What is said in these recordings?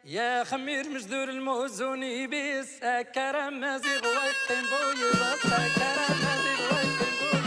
يا خمير مجدور الموزوني بيس كرم مزيغ ويقيم بوي بس كرم مزيغ ويقيم بوي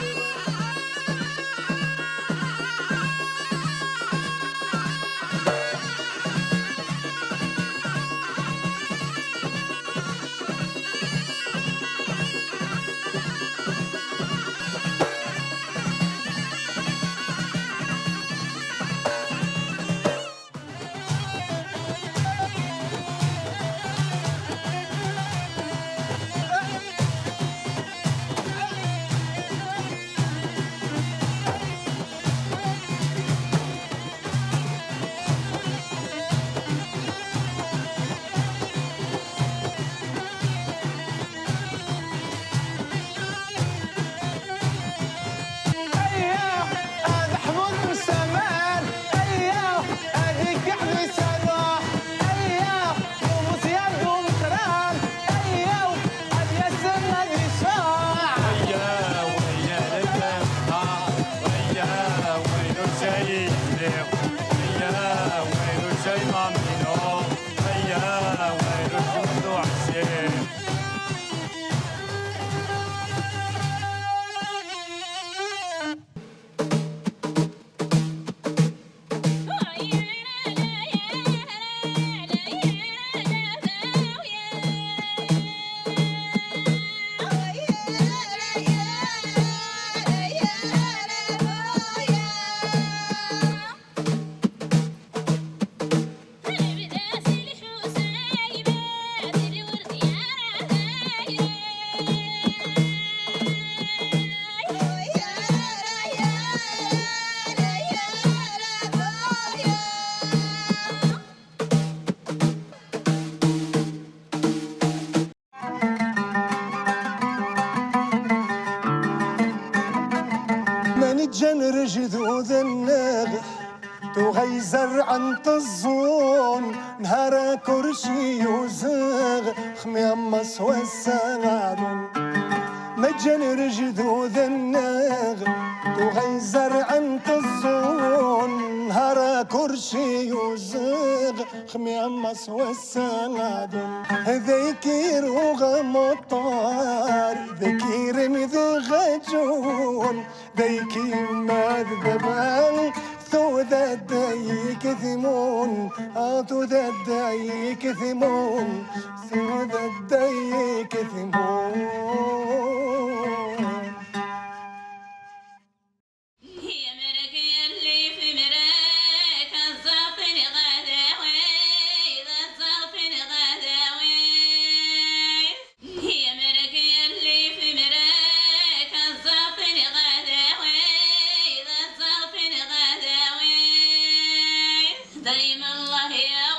جن رجدود الناغ تغيزر عن تزون نهار كرشي يوزغ خميم مسوى السنادون مجن رجدود الناغ تغيزر عن تزون نهار كرشي يوزغ خميم مسوى السنادون ذكير وغمطار ذكير مذغجون ديكي مذبان ثو ذا دايك ثمون ثو ذا دايك ثمون ثو ذا دايك ثمون دايما الله يا